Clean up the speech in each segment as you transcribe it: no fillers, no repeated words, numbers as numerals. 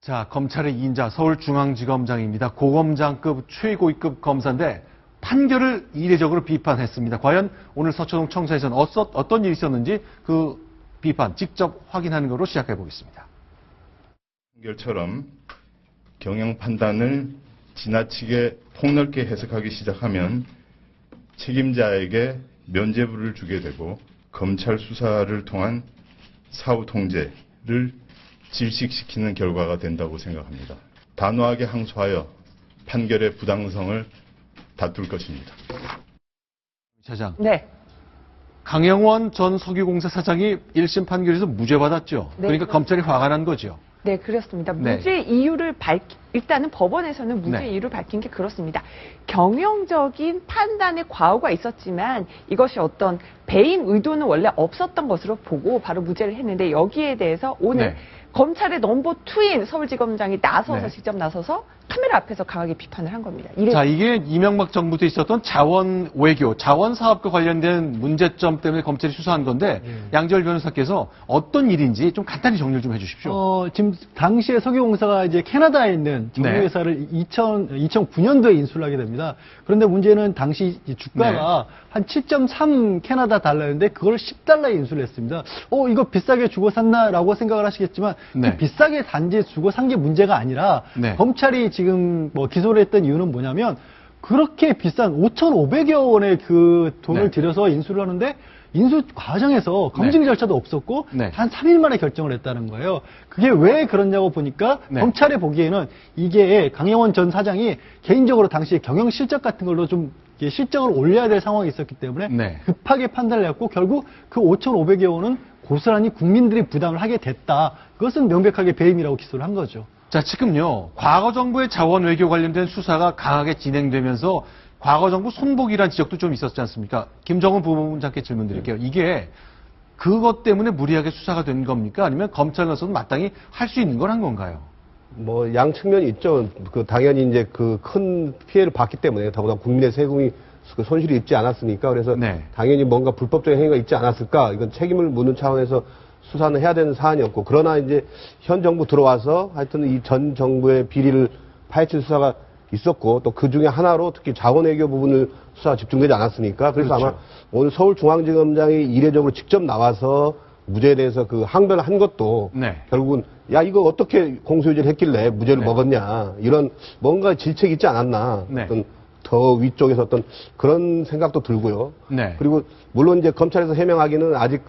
자, 검찰의 2인자 서울중앙지검장입니다. 고검장급 최고위급 검사인데 판결을 이례적으로 비판했습니다. 과연 오늘 서초동 청사에서는 어떤 일이 있었는지 그 비판 직접 확인하는 것으로 시작해 보겠습니다. 판결처럼 경영 판단을 지나치게 폭넓게 해석하기 시작하면 책임자에게 면죄부를 주게 되고 검찰 수사를 통한 사후 통제를 질식시키는 결과가 된다고 생각합니다. 단호하게 항소하여 판결의 부당성을 다툴 것입니다. 차장. 네. 강영원 전 석유공사 사장이 1심 판결에서 무죄 받았죠. 네, 그러니까 검찰이 화가 난 거죠. 네, 그렇습니다. 네. 무죄 이유를 일단은 법원에서는 무죄 네. 이유를 밝힌 게 그렇습니다. 경영적인 판단에 과오가 있었지만 이것이 어떤 배임 의도는 원래 없었던 것으로 보고 바로 무죄를 했는데 여기에 대해서 오늘 네. 검찰의 넘버 2인 서울지검장이 나서서 네. 직접 나서서 카메라 앞에서 강하게 비판을 한 겁니다. 자, 이게 이명박 정부 때 있었던 자원 외교, 자원 사업과 관련된 문제점 때문에 검찰이 수사한 건데 양지열 변호사께서 어떤 일인지 좀 간단히 정리를 좀 해주십시오. 지금 당시에 석유공사가 이제 캐나다에 있는 정유회사를 2009년도에 인수를 하게 됩니다. 그런데 문제는 당시 주가가 한 7.3 캐나다 달러였는데 그걸 10달러에 인수를 했습니다. 이거 비싸게 주고 샀나라고 생각을 하시겠지만 그 비싸게 단지 주고 산 게 문제가 아니라 검찰이 지금 기소를 했던 이유는 뭐냐면 그렇게 비싼 5,500여 원의 그 돈을 들여서 인수를 하는데 인수 과정에서 검증 절차도 없었고 한 3일 만에 결정을 했다는 거예요. 그게 왜 그러냐고 보니까 검찰이 보기에는 이게 강영원 전 사장이 개인적으로 당시 경영 실적 같은 걸로 좀 실적을 올려야 될 상황이 있었기 때문에 급하게 판단을 했고 결국 그 5,500여 원은 고스란히 국민들이 부담을 하게 됐다. 그것은 명백하게 배임이라고 기소를 한 거죠. 자, 지금요. 과거 정부의 자원 외교 관련된 수사가 강하게 진행되면서 과거 정부 손복이라는 지적도 좀 있었지 않습니까? 김정은 부부장께 질문 드릴게요. 이게 그것 때문에 무리하게 수사가 된 겁니까? 아니면 검찰에서는 마땅히 할 수 있는 걸 한 건가요? 양 측면이 있죠. 당연히 이제 큰 피해를 봤기 때문에 더구나 국민의 세금이 손실이 있지 않았으니까 그래서 당연히 뭔가 불법적인 행위가 있지 않았을까? 이건 책임을 묻는 차원에서 수사는 해야 되는 사안이었고 그러나 이제 현 정부 들어와서 하여튼 이 전 정부의 비리를 파헤칠 수사가 있었고 또 그 중에 하나로 특히 자원외교 부분을 수사가 집중되지 않았습니까? 그래서 아마 오늘 서울중앙지검장이 이례적으로 직접 나와서 무죄에 대해서 항변을 한 것도 결국은 야 이거 어떻게 공소유지를 했길래 무죄를 먹었냐 이런 뭔가 질책이 있지 않았나 어떤 더 위쪽에서 어떤 그런 생각도 들고요. 그리고 물론 이제 검찰에서 해명하기는 아직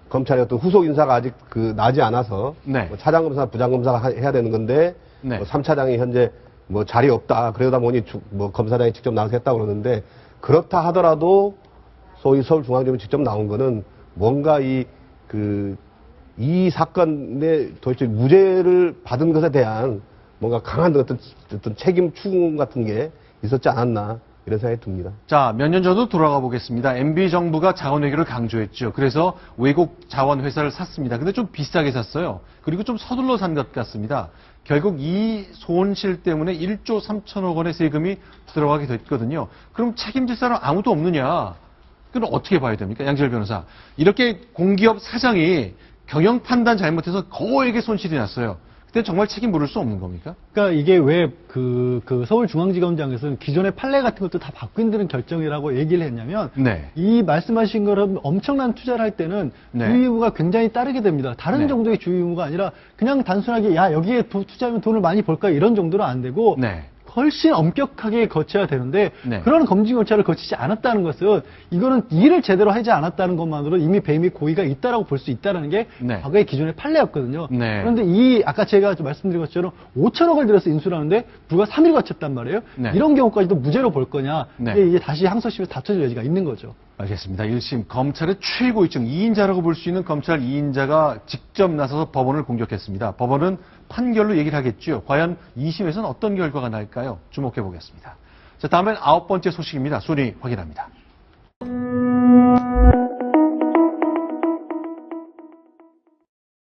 검찰의 어떤 후속 인사가 아직 나지 않아서 차장검사, 부장검사가 해야 되는 건데 3차장이 현재 자리 없다. 그러다 보니 검사장이 직접 나와서 했다고 그러는데 그렇다 하더라도 소위 서울중앙지검이 직접 나온 거는 뭔가 이 사건에 도대체 무죄를 받은 것에 대한 뭔가 강한 어떤 책임 추궁 같은 게 있었지 않았나 이런 생각이 듭니다. 자, 몇 년 전으로 돌아가 보겠습니다. MB 정부가 자원 외교를 강조했죠. 그래서 외국 자원 회사를 샀습니다. 근데 좀 비싸게 샀어요. 그리고 좀 서둘러 산 것 같습니다. 결국 이 손실 때문에 1조 3천억 원의 세금이 들어가게 됐거든요. 그럼 책임질 사람 아무도 없느냐? 그럼 어떻게 봐야 됩니까? 양지열 변호사. 이렇게 공기업 사장이 경영 판단 잘못해서 거액의 손실이 났어요. 그때 정말 책임 물을 수 없는 겁니까? 그러니까 이게 왜 서울중앙지검장에서는 기존의 판례 같은 것도 다 바꾼다는 결정이라고 얘기를 했냐면 이 말씀하신 것처럼 엄청난 투자를 할 때는 주의 의무가 굉장히 따르게 됩니다. 다른 정도의 주의 의무가 아니라 그냥 단순하게 야 여기에 투자하면 돈을 많이 벌까 이런 정도로 안 되고 훨씬 엄격하게 거쳐야 되는데 그런 검증 절차를 거치지 않았다는 것은 이거는 일을 제대로 하지 않았다는 것만으로 이미 배임의 고의가 있다라고 볼 수 있다는 게 과거의 기존의 판례였거든요. 그런데 아까 제가 말씀드린 것처럼 5천억을 들여서 인수를 하는데 불과 3일 거쳤단 말이에요. 이런 경우까지도 무죄로 볼 거냐. 이게 다시 항소심에서 다퉈질 여지가 있는 거죠. 알겠습니다. 1심 검찰의 최고위층 2인자라고 볼 수 있는 검찰 2인자가 직접 나서서 법원을 공격했습니다. 법원은 판결로 얘기를 하겠죠. 과연 2심에서는 어떤 결과가 날까요? 주목해 보겠습니다. 자, 다음엔 9번째 소식입니다. 순위 확인합니다.